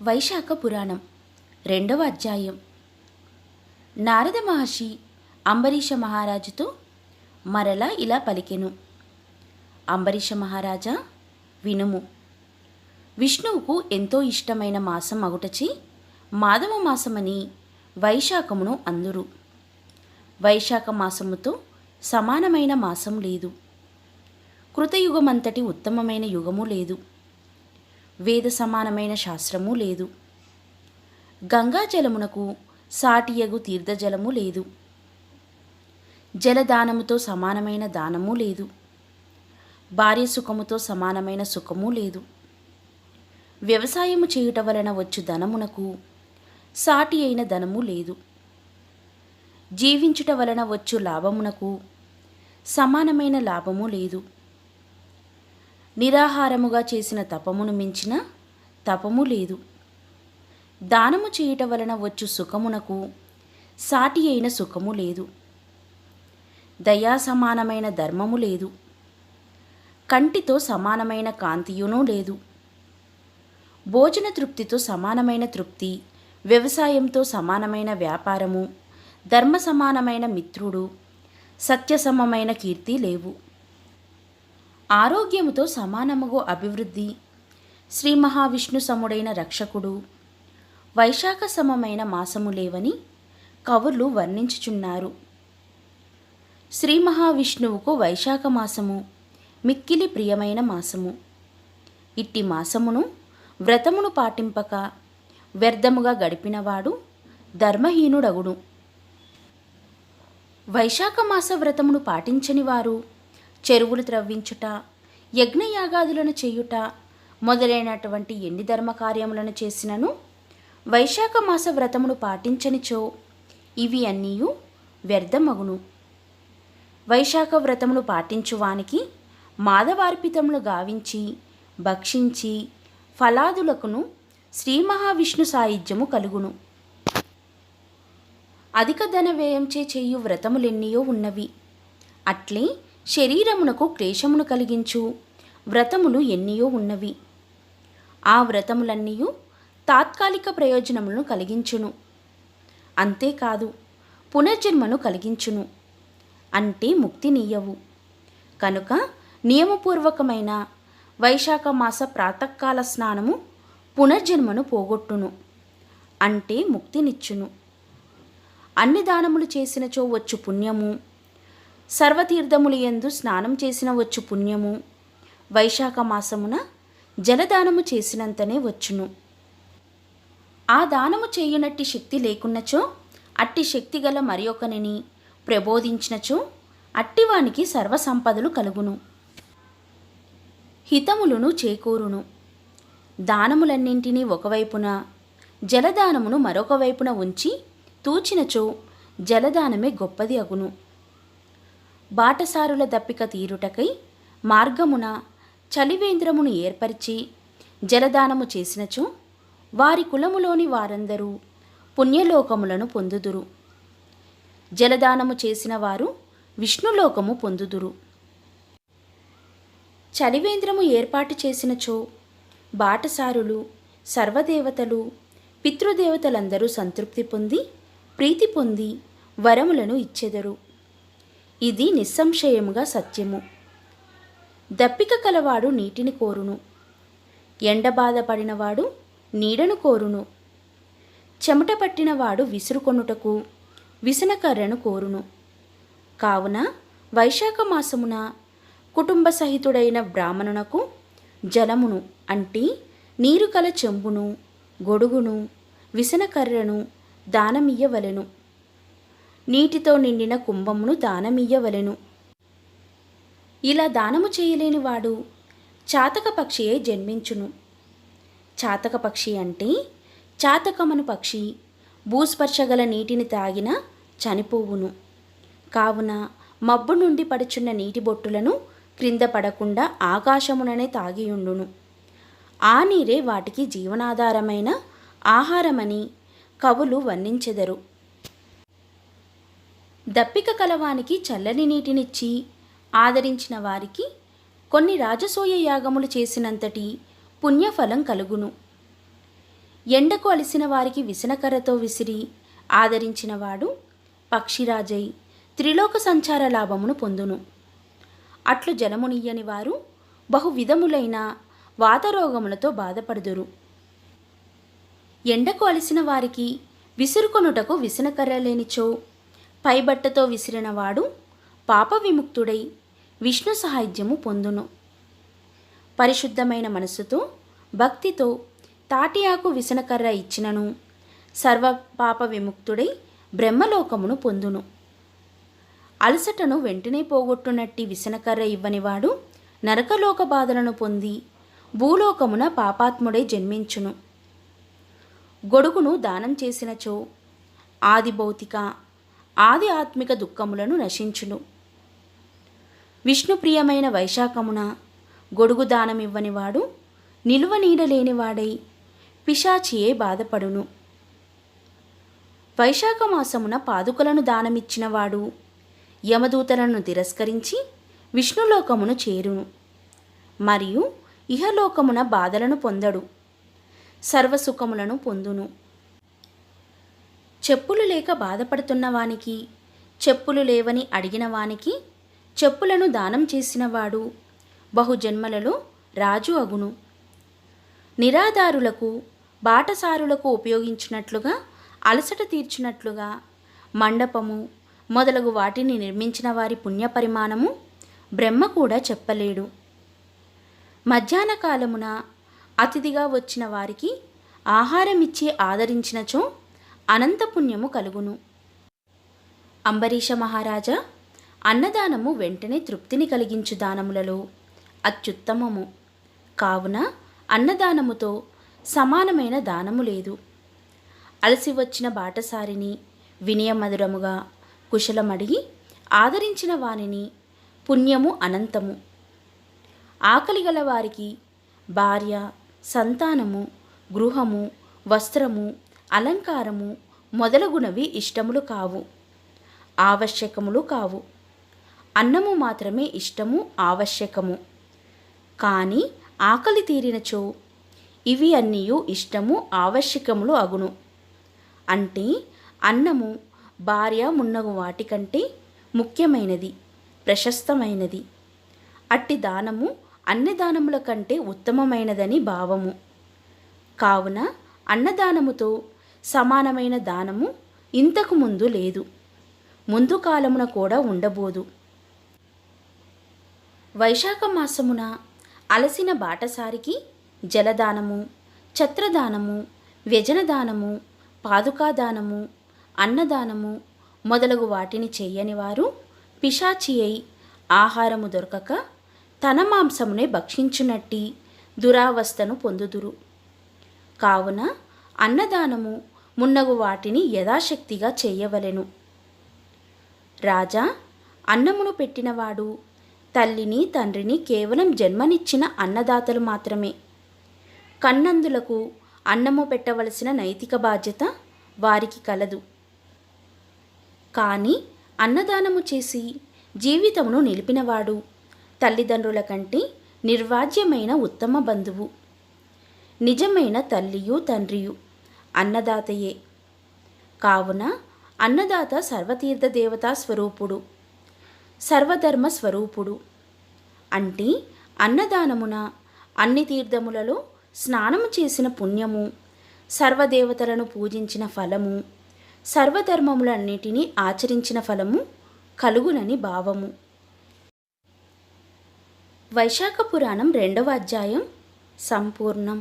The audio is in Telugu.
వైశాఖ పురాణం 2వ అధ్యాయం. నారద మహర్షి అంబరీష మహారాజుతో మరలా ఇలా పలికెను. అంబరీష మహారాజా, వినుము. విష్ణువుకు ఎంతో ఇష్టమైన మాసం అగుటచి మాధవ మాసమని వైశాఖమును అందురు. వైశాఖ మాసముతో సమానమైన మాసం లేదు. కృతయుగమంతటి ఉత్తమమైన యుగము లేదు. వేద సమానమైన శాస్త్రము లేదు. గంగాజలమునకు సాటియగు తీర్థజలము లేదు. జలదానముతో సమానమైన దానము లేదు. భార్య సుఖముతో సమానమైన సుఖము లేదు. వ్యవసాయము చేయుట వలన వచ్చు ధనమునకు సాటి అయిన ధనము లేదు. జీవించుట వలన వచ్చు లాభమునకు సమానమైన లాభము లేదు. నిరాహారముగా చేసిన తపమును మించిన తపము లేదు. దానము చేయుట వలన వచ్చు సుఖమునకు సాటి అయిన సుఖము లేదు. దయా సమానమైన ధర్మము లేదు. కంటితో సమానమైన కాంతియునూ లేదు. భోజన తృప్తితో సమానమైన తృప్తి, వ్యవసాయంతో సమానమైన వ్యాపారము, ధర్మ సమానమైన మిత్రుడు, సత్యసమమైన కీర్తి లేవు. ఆరోగ్యముతో సమానముగు అభివృద్ధి, శ్రీ మహావిష్ణు సముడైన రక్షకుడు, వైశాఖ సమమైన మాసము లేవని కవులు వర్ణించుచున్నారు. శ్రీ మహావిష్ణువుకు వైశాఖ మాసము మిక్కిలి ప్రియమైన మాసము. ఇట్టి మాసమును వ్రతమును పాటింపక వ్యర్థముగా గడిపినవాడు ధర్మహీనుడగుడు. వైశాఖ మాస వ్రతమును పాటించని వారు చెరువులు త్రవ్వించుట, యజ్ఞయాగాదులను చేయుట మొదలైనటువంటి ఎన్ని ధర్మకార్యములను చేసినను వైశాఖ మాస వ్రతమును పాటించనిచో ఇవి అన్నీయు వ్యర్థమగును. వైశాఖ వ్రతమును పాటించువానికి మాధవార్పితములు గావించి భక్షించి ఫలాదులకును శ్రీ మహావిష్ణు సాయుధ్యము కలుగును. అధిక ధన వ్యయంచే చేయు వ్రతములెన్నియో ఉన్నవి. అట్లే శరీరమునకు క్లేశమును కలిగించు వ్రతములు ఎన్నియో ఉన్నవి. ఆ వ్రతములన్నీయు తాత్కాలిక ప్రయోజనములను కలిగించును. అంతేకాదు పునర్జన్మను కలిగించును, అంటే ముక్తినీయవు. కనుక నియమపూర్వకమైన వైశాఖ మాస ప్రాతకాల స్నానము పునర్జన్మను పోగొట్టును, అంటే ముక్తినిచ్చును. అన్ని దానములు చేసినచో వచ్చు పుణ్యము, సర్వతీర్థములు యందు స్నానం చేసిన వచ్చు పుణ్యము వైశాఖ మాసమున జలదానము చేసినంతనే వచ్చును. ఆ దానము చేయునట్టి శక్తి లేకున్నచో అట్టి శక్తి గల మరి ఒకనిని ప్రబోధించినచో అట్టివానికి సర్వసంపదలు కలుగును, హితములను చేకూరును. దానములన్నింటినీ ఒకవైపున, జలదానమును మరొక వైపున ఉంచి తూచినచో జలదానమే గొప్పది అగును. బాటసారుల దప్పిక తీరుటకై మార్గమున చలివేంద్రమును ఏర్పరిచి జలదానము చేసినచో వారి కులములోని వారందరూ పుణ్యలోకములను పొందుదురు. జలదానము చేసిన వారు విష్ణులోకము పొందుదురు. చలివేంద్రము ఏర్పాటు చేసినచో బాటసారులు, సర్వదేవతలు, పితృదేవతలందరూ సంతృప్తి పొంది ప్రీతి పొంది వరములను ఇచ్చెదరు. ఇది నిస్సంశయముగా సత్యము. దప్పిక కలవాడు నీటిని కోరును, ఎండబాధపడినవాడు నీడను కోరును, చెమట పట్టినవాడు విసురుకొనుటకు విసనకర్రను కోరును. కావున వైశాఖ మాసమున కుటుంబ సహితుడైన బ్రాహ్మణునకు జలమును, అంటే నీరు కల చెంబును, గొడుగును, విసనకర్రను దానమియ్యవలెను. నీటితో నిండిన కుంభమును దానమియ్యవలెను. ఇలా దానము చేయలేని వాడు చాతక పక్షియే జన్మించును. చాతక పక్షి అంటే చాతకమను పక్షి భూస్పర్శగల నీటిని తాగిన చనిపోవును. కావున మబ్బు నుండి పడుచున్న నీటి బొట్టులను క్రింద పడకుండా ఆకాశముననే తాగియుండును. ఆ నీరే వాటికి జీవనాధారమైన ఆహారమని కవులు వర్ణించెదరు. దప్పిక కలవానికి చల్లని నీటినిచ్చి ఆదరించిన వారికి కొన్ని రాజసూయ యాగములు చేసినంతటి పుణ్యఫలం కలుగును. ఎండకు అలిసిన వారికి విసనకర్రతో విసిరి ఆదరించినవాడు పక్షిరాజై త్రిలోక సంచార లాభమును పొందును. అట్లు జలమునియ్యని వారు బహువిధములైన వాతరోగములతో బాధపడుదురు. ఎండకు అలిసిన వారికి విసురుకొనుటకు విసనకర్ర లేనిచో పైబట్టతో విసిరినవాడు పాప విముక్తుడై విష్ణు సాహిత్యము పొందును. పరిశుద్ధమైన మనసుతో భక్తితో తాటి ఆకు విసనకర్ర ఇచ్చినను సర్వ పాప విముక్తుడై బ్రహ్మలోకమును పొందును. అలసటను వెంటనే పోగొట్టునట్టి విసనకర్ర ఇవ్వనివాడు నరకలోక బాధలను పొంది భూలోకమున పాపాత్ముడై జన్మించును. గొడుగును దానం చేసినచో ఆది భౌతిక ఆది ఆత్మిక దుఃఖములను నశించును. విష్ణుప్రియమైన వైశాఖమున గొడుగు దానమివ్వనివాడు నిలువ నీడలేనివాడై పిశాచియే బాధపడును. వైశాఖ మాసమున పాదుకలను దానమిచ్చినవాడు యమదూతలను తిరస్కరించి విష్ణులోకమును చేరును. మరియు ఇహలోకమున బాధలను పొందడు, సర్వసుఖములను పొందును. చెప్పులు లేక బాధపడుతున్న వానికి, చెప్పులు లేవని అడిగిన వానికి చెప్పులను దానం చేసినవాడు బహుజన్మలలో రాజు అగును. నిరాధారులకు బాటసారులకు ఉపయోగించినట్లుగా అలసట తీర్చినట్లుగా మండపము మొదలగు వాటిని నిర్మించిన వారి పుణ్యపరిమాణము బ్రహ్మ కూడా చెప్పలేడు. మధ్యాహ్న కాలమున అతిథిగా వచ్చిన వారికి ఆహారమిచ్చి ఆదరించినచో అనంత పుణ్యము కలుగును. అంబరీష మహారాజా, అన్నదానము వెంటనే తృప్తిని కలిగించు దానములలో అత్యుత్తమము. కావున అన్నదానముతో సమానమైన దానము లేదు. అలసి వచ్చిన బాటసారిని వినయమధురముగా కుశలమడిగి ఆదరించిన వానిని పుణ్యము అనంతము. ఆకలి గల వారికి భార్య, సంతానము, గృహము, వస్త్రము, అలంకారము మొదలగునవి ఇష్టములు కావు, ఆవశ్యకములు కావు. అన్నము మాత్రమే ఇష్టము, ఆవశ్యకము. కానీ ఆకలి తీరినచో ఇవి అన్నీయు ఇష్టము, ఆవశ్యకములు అగును. అంటే అన్నము భార్య మున్నగు వాటికంటే ముఖ్యమైనది, ప్రశస్తమైనది. అట్టి దానము అన్ని దానముల కంటే ఉత్తమమైనదని భావము. కావున అన్నదానముతో సమానమైన దానము ఇంతకు ముందు లేదు, ముందు కాలమున కూడా ఉండబోదు. వైశాఖ మాసమున అలసిన బాటసారికి జలదానము, ఛత్రదానము, వ్యజనదానము, పాదుకాదానము, అన్నదానము మొదలగు వాటిని చెయ్యని వారు పిశాచి అయి ఆహారము దొరకక తన మాంసమునే భక్షించునట్టి దురావస్థను పొందుదురు. కావున అన్నదానము మున్నగు వాటిని యథాశక్తిగా చెయ్యవలెను. రాజా, అన్నమును పెట్టినవాడు తల్లిని తండ్రిని కేవలం జన్మనిచ్చిన అన్నదాతలు మాత్రమే. కన్నందులకు అన్నము పెట్టవలసిన నైతిక బాధ్యత వారికి కలదు. కానీ అన్నదానము చేసి జీవితమును నిలిపినవాడు తల్లిదండ్రుల కంటే నిర్వాజ్యమైన ఉత్తమ బంధువు. నిజమైన తల్లియు తండ్రియు అన్నదాతయే. కావున అన్నదాత సర్వతీర్థ దేవతా స్వరూపుడు, సర్వధర్మ స్వరూపుడు. అంటే అన్నదానమున అన్ని తీర్థములలో స్నానము చేసిన పుణ్యము, సర్వదేవతలను పూజించిన ఫలము, సర్వధర్మములన్నిటినీ ఆచరించిన ఫలము కలుగునని భావము. వైశాఖ పురాణం 2వ అధ్యాయం సంపూర్ణం.